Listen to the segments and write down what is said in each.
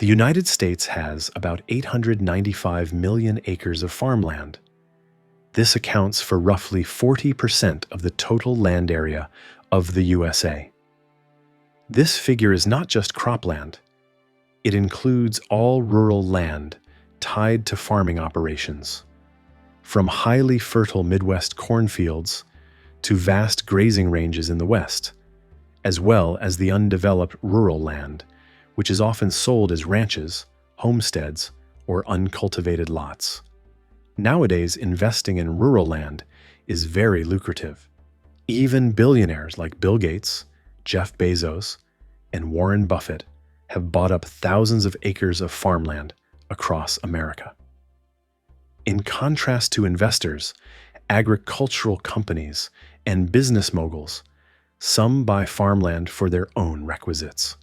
The United States has about 895 million acres of farmland. This accounts for roughly 40% of the total land area of the USA. This figure is not just cropland. It includes all rural land tied to farming operations, from highly fertile Midwest cornfields to vast grazing ranges in the West, as well as the undeveloped rural land, which is often sold as ranches, homesteads, or uncultivated lots. Nowadays, investing in rural land is very lucrative. Even billionaires like Bill Gates, Jeff Bezos, and Warren Buffett have bought up thousands of acres of farmland across America. In contrast to investors, agricultural companies, and business moguls, some buy farmland for their own requisites,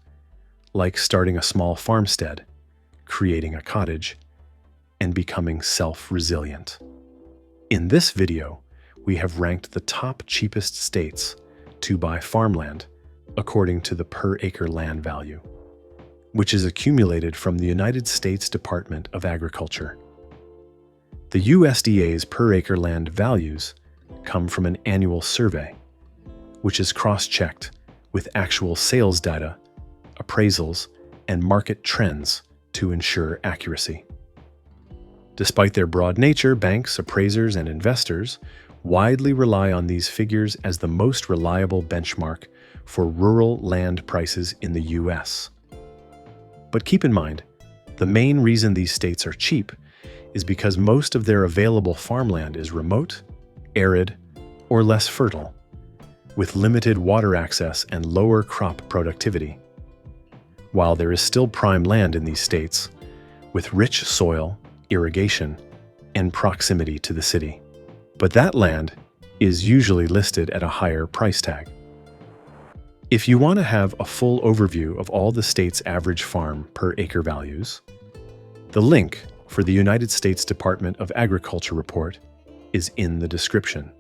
like starting a small farmstead, creating a cottage, and becoming self-resilient. In this video, we have ranked the top cheapest states to buy farmland according to the per-acre land value, which is accumulated from the United States Department of Agriculture. The USDA's per-acre land values come from an annual survey, which is cross-checked with actual sales data, appraisals, and market trends to ensure accuracy. Despite their broad nature, banks, appraisers, and investors widely rely on these figures as the most reliable benchmark for rural land prices in the U.S. But keep in mind, the main reason these states are cheap is because most of their available farmland is remote, arid, or less fertile, with limited water access and lower crop productivity. While there is still prime land in these states, with rich soil, irrigation, and proximity to the city. But that land is usually listed at a higher price tag. If you want to have a full overview of all the state's average farm per acre values, the link for the United States Department of Agriculture report is in the description.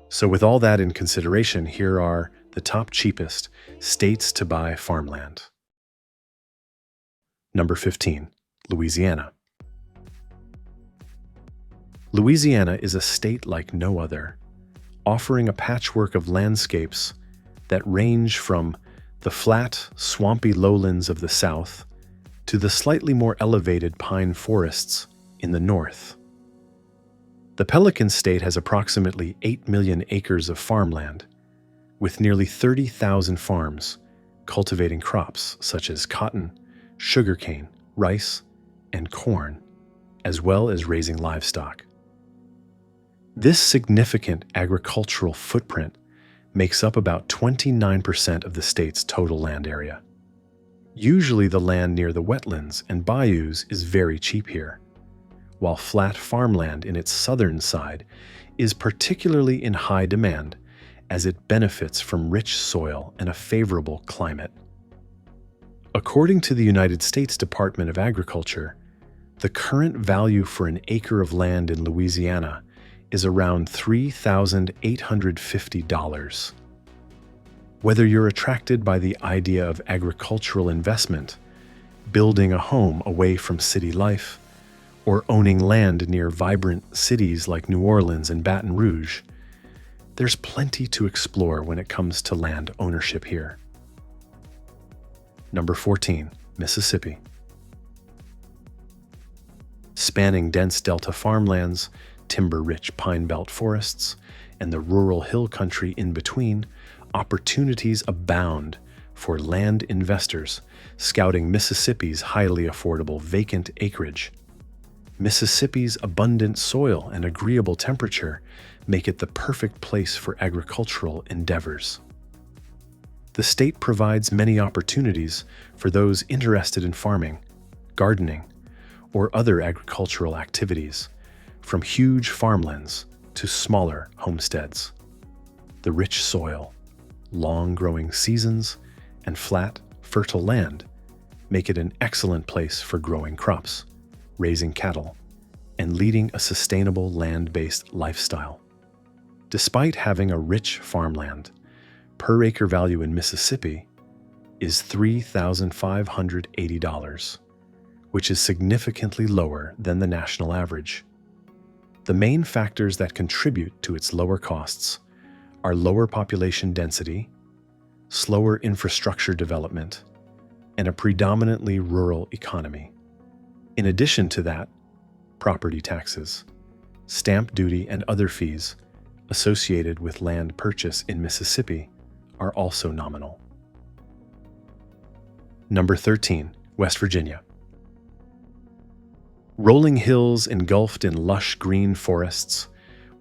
So with all that in consideration, here are the top cheapest states to buy farmland. Number 15, Louisiana. Louisiana is a state like no other, offering a patchwork of landscapes that range from the flat, swampy lowlands of the south to the slightly more elevated pine forests in the north. The Pelican State has approximately 8 million acres of farmland, with nearly 30,000 farms cultivating crops such as cotton, sugarcane, rice, and corn, as well as raising livestock. This significant agricultural footprint makes up about 29% of the state's total land area. Usually the land near the wetlands and bayous is very cheap here, while flat farmland in its southern side is particularly in high demand as it benefits from rich soil and a favorable climate. According to the United States Department of Agriculture, the current value for an acre of land in Louisiana is around $3,850. Whether you're attracted by the idea of agricultural investment, building a home away from city life, or owning land near vibrant cities like New Orleans and Baton Rouge, there's plenty to explore when it comes to land ownership here. Number 14, Mississippi. Spanning dense delta farmlands, timber-rich pine belt forests, and the rural hill country in between, opportunities abound for land investors scouting Mississippi's highly affordable vacant acreage. Mississippi's abundant soil and agreeable temperature make it the perfect place for agricultural endeavors. The state provides many opportunities for those interested in farming, gardening, or other agricultural activities, from huge farmlands to smaller homesteads. The rich soil, long growing seasons, and flat, fertile land make it an excellent place for growing crops, raising cattle, and leading a sustainable land-based lifestyle. Despite having a rich farmland, per-acre value in Mississippi is $3,580, which is significantly lower than the national average. The main factors that contribute to its lower costs are lower population density, slower infrastructure development, and a predominantly rural economy. In addition to that, property taxes, stamp duty, and other fees associated with land purchase in Mississippi are also nominal. Number 13, West Virginia. Rolling hills engulfed in lush green forests,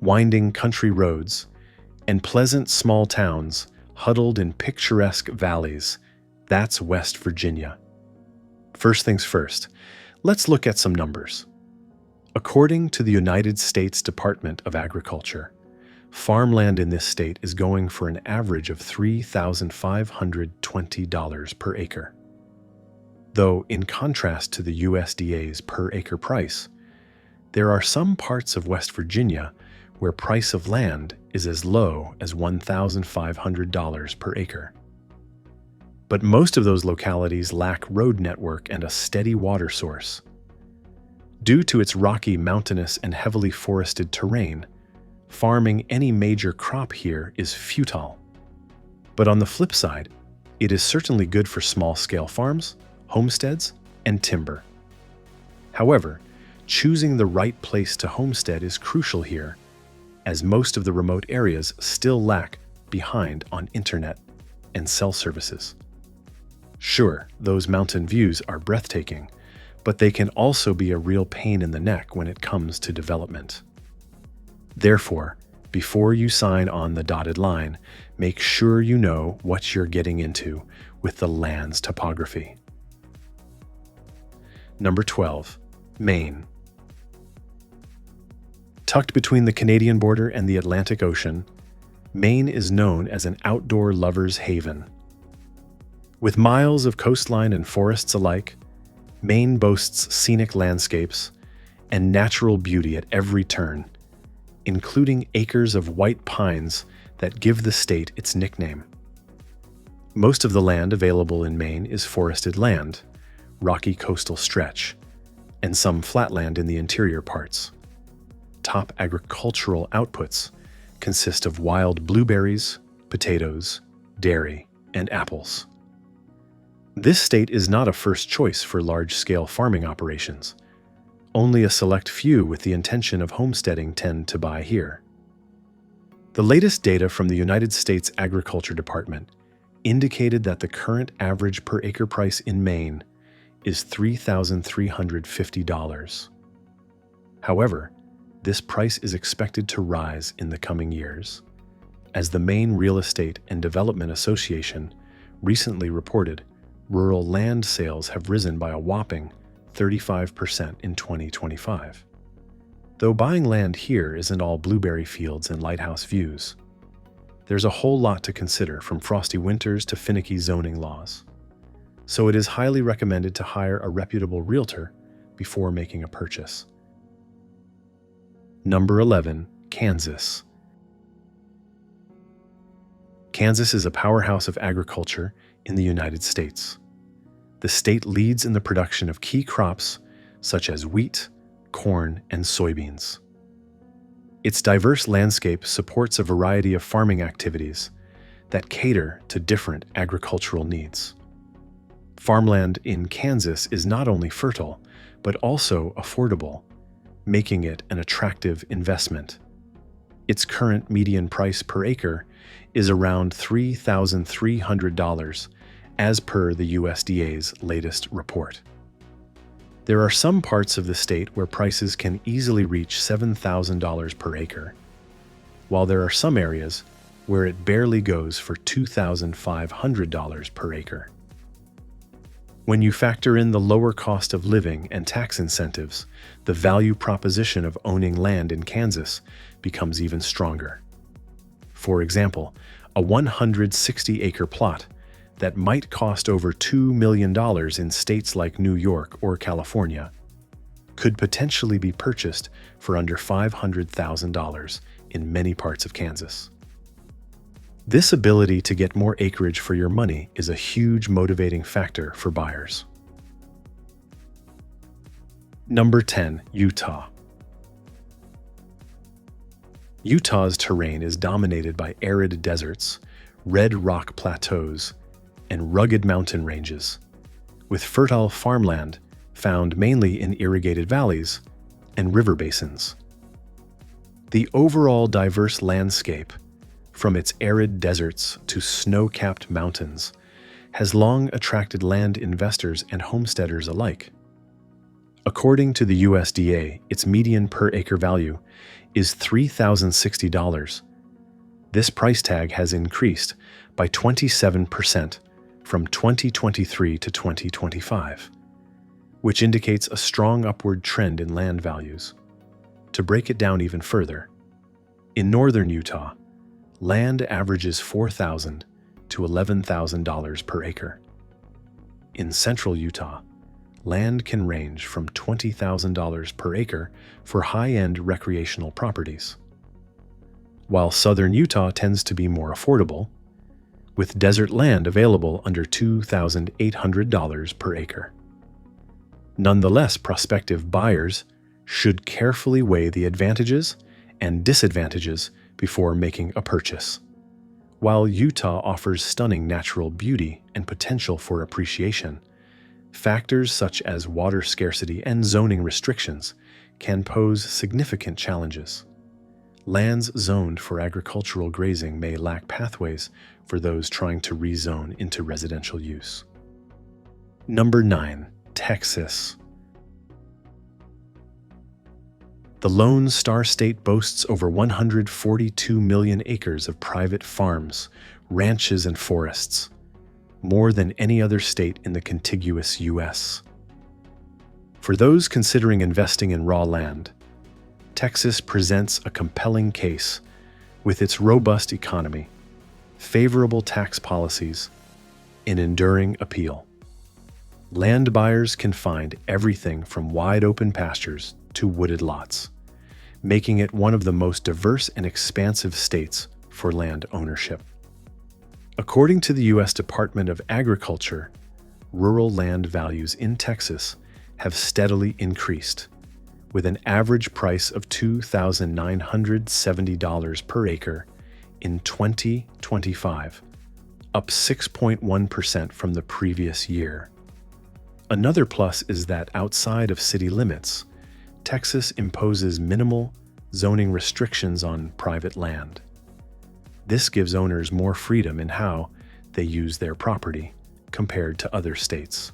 winding country roads, and pleasant small towns huddled in picturesque valleys, that's West Virginia. First things first, let's look at some numbers. According to the United States Department of Agriculture, farmland in this state is going for an average of $3,520 per acre. Though, in contrast to the USDA's per-acre price, there are some parts of West Virginia where price of land is as low as $1,500 per acre. But most of those localities lack road network and a steady water source. Due to its rocky, mountainous, and heavily forested terrain, farming any major crop here is futile. But on the flip side, it is certainly good for small-scale farms, homesteads, and timber. However, choosing the right place to homestead is crucial here, as most of the remote areas still lag behind on internet and cell services. Sure, those mountain views are breathtaking, but they can also be a real pain in the neck when it comes to development. Therefore, before you sign on the dotted line, make sure you know what you're getting into with the land's topography. Number 12, Maine. Tucked between the Canadian border and the Atlantic Ocean, Maine is known as an outdoor lover's haven. With miles of coastline and forests alike, Maine boasts scenic landscapes and natural beauty at every turn, including acres of white pines that give the state its nickname. Most of the land available in Maine is forested land, rocky coastal stretch, and some flatland in the interior parts. Top agricultural outputs consist of wild blueberries, potatoes, dairy, and apples. This state is not a first choice for large-scale farming operations. Only a select few with the intention of homesteading tend to buy here. The latest data from the United States Agriculture Department indicated that the current average per-acre price in Maine is $3,350. However, this price is expected to rise in the coming years, as the Maine Real Estate and Development Association recently reported rural land sales have risen by a whopping 35% in 2025. Though buying land here isn't all blueberry fields and lighthouse views, there's a whole lot to consider, from frosty winters to finicky zoning laws. So it is highly recommended to hire a reputable realtor before making a purchase. Number 11, Kansas. Kansas is a powerhouse of agriculture in the United States. The state leads in the production of key crops such as wheat, corn, and soybeans. Its diverse landscape supports a variety of farming activities that cater to different agricultural needs. Farmland in Kansas is not only fertile, but also affordable, making it an attractive investment. Its current median price per acre is around $3,300, as per the USDA's latest report. There are some parts of the state where prices can easily reach $7,000 per acre, while there are some areas where it barely goes for $2,500 per acre. When you factor in the lower cost of living and tax incentives, the value proposition of owning land in Kansas becomes even stronger. For example, a 160-acre plot that might cost over $2 million in states like New York or California could potentially be purchased for under $500,000 in many parts of Kansas. This ability to get more acreage for your money is a huge motivating factor for buyers. Number 10, Utah. Utah's terrain is dominated by arid deserts, red rock plateaus, and rugged mountain ranges, with fertile farmland found mainly in irrigated valleys and river basins. The overall diverse landscape, from its arid deserts to snow-capped mountains, has long attracted land investors and homesteaders alike. According to the USDA, its median per-acre value is $3,060. This price tag has increased by 27% from 2023 to 2025, which indicates a strong upward trend in land values. To break it down even further, in northern Utah, land averages $4,000 to $11,000 per acre. In central Utah, land can range from $20,000 per acre for high-end recreational properties, while southern Utah tends to be more affordable, with desert land available under $2,800 per acre. Nonetheless, prospective buyers should carefully weigh the advantages and disadvantages before making a purchase. While Utah offers stunning natural beauty and potential for appreciation, factors such as water scarcity and zoning restrictions can pose significant challenges. Lands zoned for agricultural grazing may lack pathways for those trying to rezone into residential use. Number 9, Texas. The Lone Star State boasts over 142 million acres of private farms, ranches, and forests, more than any other state in the contiguous U.S. For those considering investing in raw land, Texas presents a compelling case with its robust economy, favorable tax policies, and enduring appeal. Land buyers can find everything from wide-open pastures to wooded lots, making it one of the most diverse and expansive states for land ownership. According to the U.S. Department of Agriculture, rural land values in Texas have steadily increased, with an average price of $2,970 per acre in 2025, up 6.1% from the previous year. Another plus is that outside of city limits, Texas imposes minimal zoning restrictions on private land. This gives owners more freedom in how they use their property compared to other states.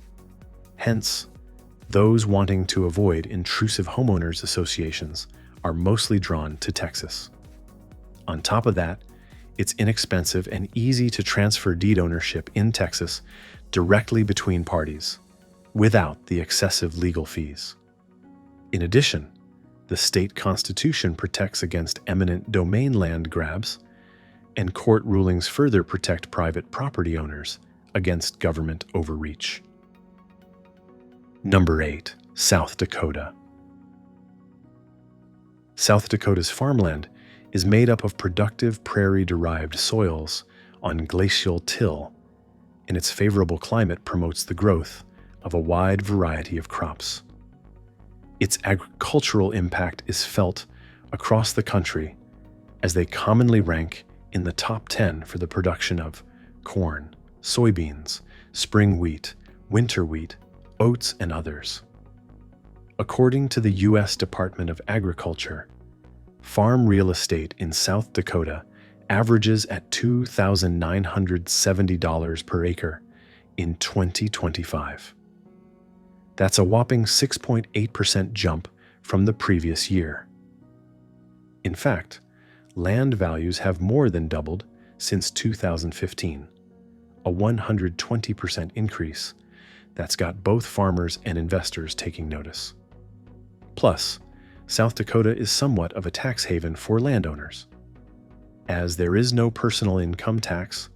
Hence, those wanting to avoid intrusive homeowners associations are mostly drawn to Texas. On top of that, it's inexpensive and easy to transfer deed ownership in Texas directly between parties, without the excessive legal fees. In addition, the state constitution protects against eminent domain land grabs, and court rulings further protect private property owners against government overreach. Number 8, South Dakota. South Dakota's farmland is made up of productive prairie-derived soils on glacial till, and its favorable climate promotes the growth of a wide variety of crops. Its agricultural impact is felt across the country, as they commonly rank in the top 10 for the production of corn, soybeans, spring wheat, winter wheat, oats, and others. According to the U.S. Department of Agriculture, farm real estate in South Dakota averages at $2,970 per acre in 2025. That's a whopping 6.8% jump from the previous year. In fact, land values have more than doubled since 2015, a 120% increase that's got both farmers and investors taking notice. Plus, South Dakota is somewhat of a tax haven for landowners, as there is no personal income tax,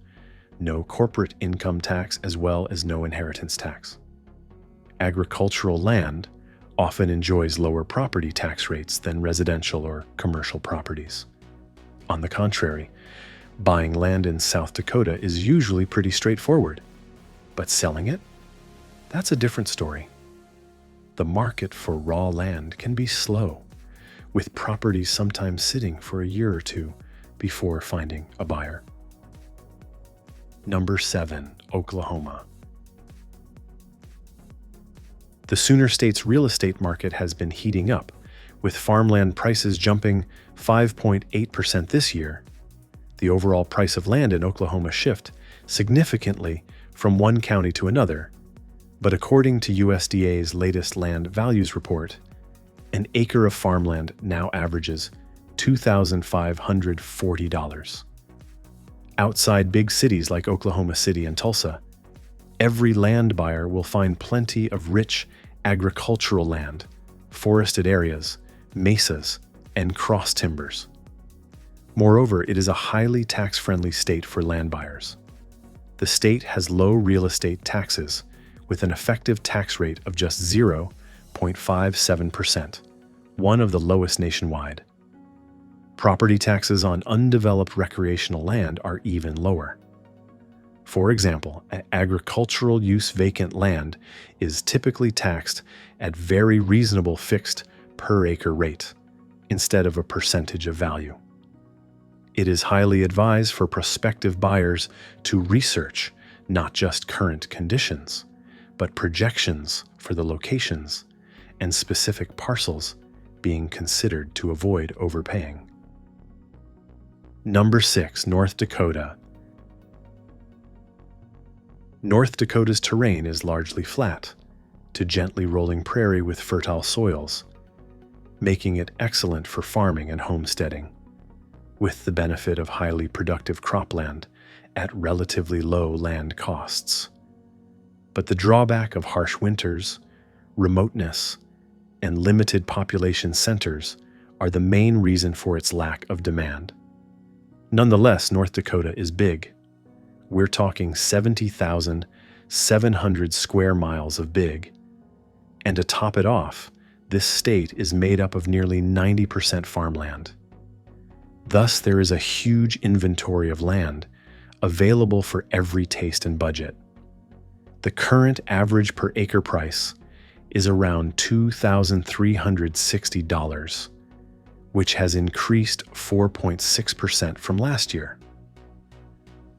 no corporate income tax, as well as no inheritance tax. Agricultural land often enjoys lower property tax rates than residential or commercial properties. On the contrary, Buying land in South Dakota is usually pretty straightforward, but selling it? That's a different story. The market for raw land can be slow, with properties sometimes sitting for a year or two before finding a buyer. Number 7, Oklahoma. The Sooner State's real estate market has been heating up, with farmland prices jumping 5.8% this year. The overall price of land in Oklahoma shift significantly from one county to another, but according to USDA's latest land values report, an acre of farmland now averages $2,540. Outside big cities like Oklahoma City and Tulsa, every land buyer will find plenty of rich agricultural land, forested areas, mesas, and cross timbers. Moreover, it is a highly tax-friendly state for land buyers. The state has low real estate taxes, with an effective tax rate of just 0.57%, one of the lowest nationwide. Property taxes on undeveloped recreational land are even lower. For example, agricultural use vacant land is typically taxed at very reasonable fixed per-acre rate, instead of a percentage of value. It is highly advised for prospective buyers to research not just current conditions, but projections for the locations and specific parcels being considered to avoid overpaying. Number 6, North Dakota. North Dakota's terrain is largely flat to gently rolling prairie with fertile soils, making it excellent for farming and homesteading, with the benefit of highly productive cropland at relatively low land costs. But the drawback of harsh winters, remoteness, and limited population centers are the main reason for its lack of demand. Nonetheless, North Dakota is big. We're talking 70,700 square miles of big. And to top it off, this state is made up of nearly 90% farmland. Thus, there is a huge inventory of land available for every taste and budget. The current average per acre price is around $2,360, which has increased 4.6% from last year.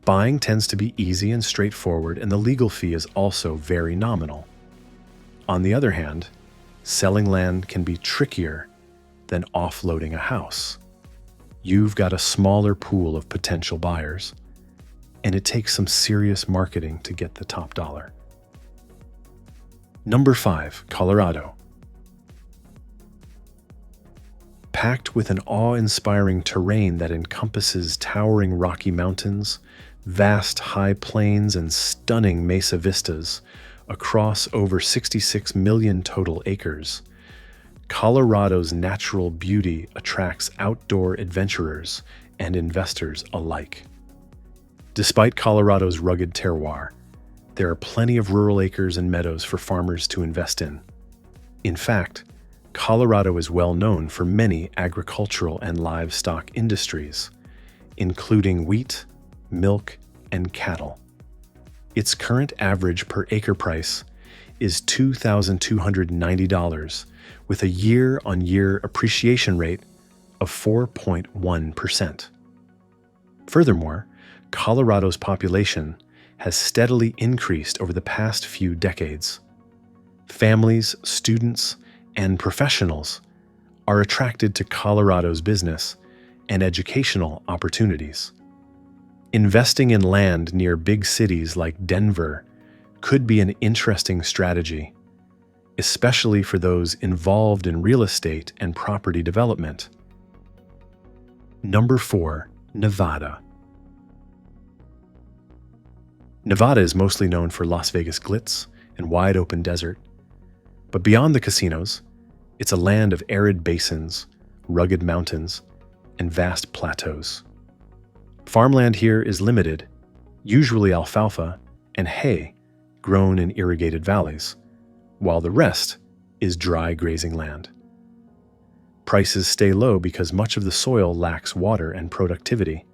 Buying tends to be easy and straightforward, and the legal fee is also very nominal. On the other hand, selling land can be trickier than offloading a house. You've got a smaller pool of potential buyers, and it takes some serious marketing to get the top dollar. Number 5, Colorado. Packed with an awe-inspiring terrain that encompasses towering Rocky Mountains, vast high plains, and stunning mesa vistas across over 66 million total acres, Colorado's natural beauty attracts outdoor adventurers and investors alike. Despite Colorado's rugged terroir, there are plenty of rural acres and meadows for farmers to invest in. In fact, Colorado is well known for many agricultural and livestock industries, including wheat, milk, and cattle. Its current average per acre price is $2,290, with a year-on-year appreciation rate of 4.1%. Furthermore, Colorado's population has steadily increased over the past few decades. Families, students, and professionals are attracted to Colorado's business and educational opportunities. Investing in land near big cities like Denver could be an interesting strategy, especially for those involved in real estate and property development. Number 4, Nevada. Nevada is mostly known for Las Vegas glitz and wide-open desert. But beyond the casinos, it's a land of arid basins, rugged mountains, and vast plateaus. Farmland here is limited, usually alfalfa and hay grown in irrigated valleys, while the rest is dry grazing land. Prices stay low because much of the soil lacks water and productivity,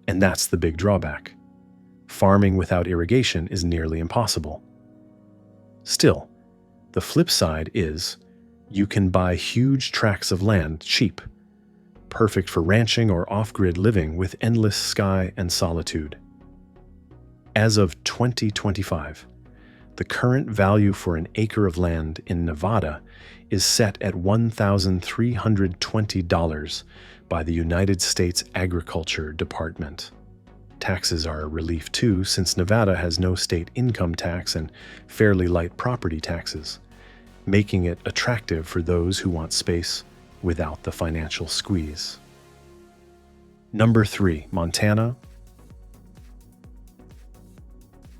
And that's the big drawback. Farming without irrigation is nearly impossible. Still, the flip side is you can buy huge tracts of land cheap, perfect for ranching or off-grid living with endless sky and solitude. As of 2025, the current value for an acre of land in Nevada is set at $1,320 by the United States Agriculture Department. Taxes are a relief too, since Nevada has no state income tax and fairly light property taxes, making it attractive for those who want space without the financial squeeze. Number 3, Montana.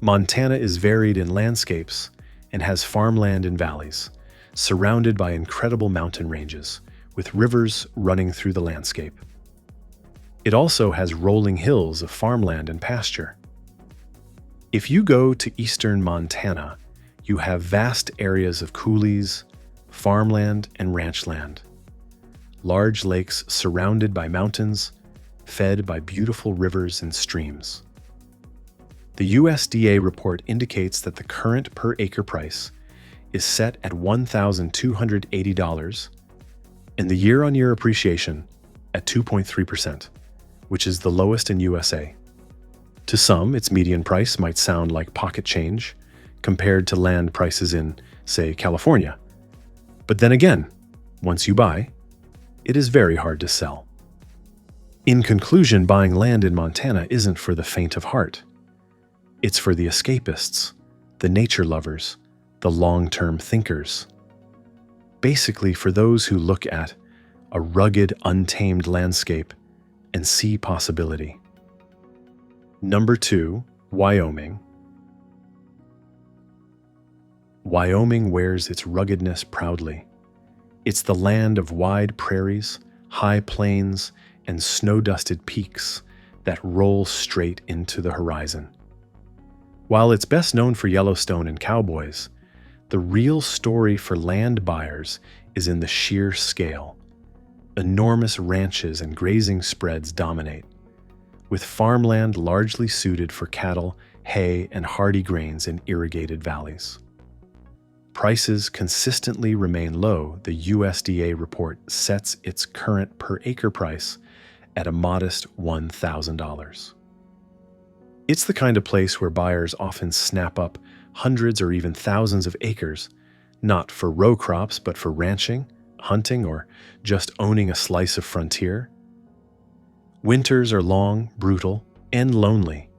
Montana is varied in landscapes and has farmland in valleys, surrounded by incredible mountain ranges, with rivers running through the landscape. It also has rolling hills of farmland and pasture. If you go to eastern Montana, you have vast areas of coulees, farmland, and ranch land. Large lakes surrounded by mountains, fed by beautiful rivers and streams. The USDA report indicates that the current per-acre price is set at $1,280, and the year-on-year appreciation at 2.3%, which is the lowest in USA. To some, its median price might sound like pocket change compared to land prices in, say, California. But then again, once you buy, it is very hard to sell. In conclusion, buying land in Montana isn't for the faint of heart. It's for the escapists, the nature lovers, the long-term thinkers. Basically for those who look at a rugged, untamed landscape and see possibility. Number 2, Wyoming. Wyoming wears its ruggedness proudly. It's the land of wide prairies, high plains, and snow-dusted peaks that roll straight into the horizon. While it's best known for Yellowstone and cowboys, the real story for land buyers is in the sheer scale. Enormous ranches and grazing spreads dominate, with farmland largely suited for cattle, hay, and hardy grains in irrigated valleys. Prices consistently remain low. The USDA report sets its current per-acre price at a modest $1,000. It's the kind of place where buyers often snap up hundreds or even thousands of acres, not for row crops, but for ranching, hunting, or just owning a slice of frontier. Winters are long, brutal, and lonely,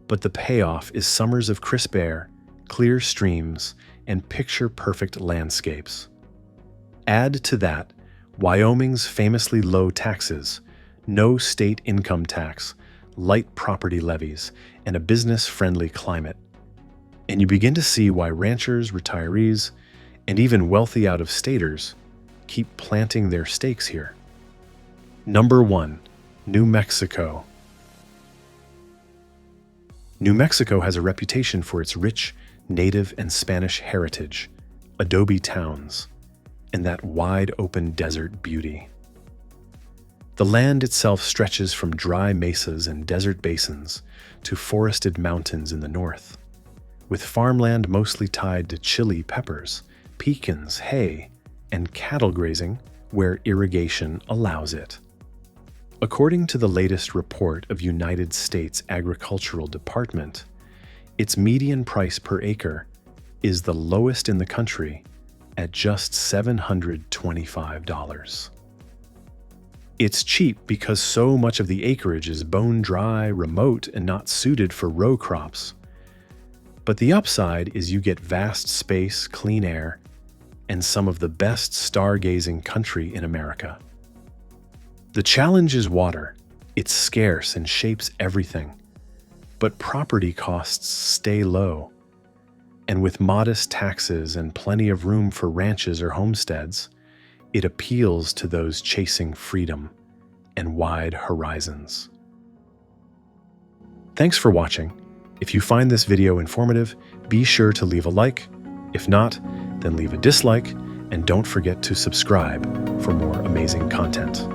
but the payoff is summers of crisp air, clear streams, and picture-perfect landscapes. Add to that Wyoming's famously low taxes, no state income tax, light property levies, and a business-friendly climate. And you begin to see why ranchers, retirees, and even wealthy out-of-staters keep planting their stakes here. Number 1, New Mexico. New Mexico has a reputation for its rich Native and Spanish heritage, adobe towns, and that wide-open desert beauty. The land itself stretches from dry mesas and desert basins to forested mountains in the north, with farmland mostly tied to chili peppers, pecans, hay, and cattle grazing where irrigation allows it. According to the latest report of United States Agricultural Department, its median price per acre is the lowest in the country at just $725. It's cheap because so much of the acreage is bone dry, remote, and not suited for row crops. But the upside is you get vast space, clean air, and some of the best stargazing country in America. The challenge is water. It's scarce and shapes everything. But property costs stay low. And with modest taxes and plenty of room for ranches or homesteads, it appeals to those chasing freedom and wide horizons. Thanks for watching. If you find this video informative, be sure to leave a like. If not, then leave a dislike, and don't forget to subscribe for more amazing content.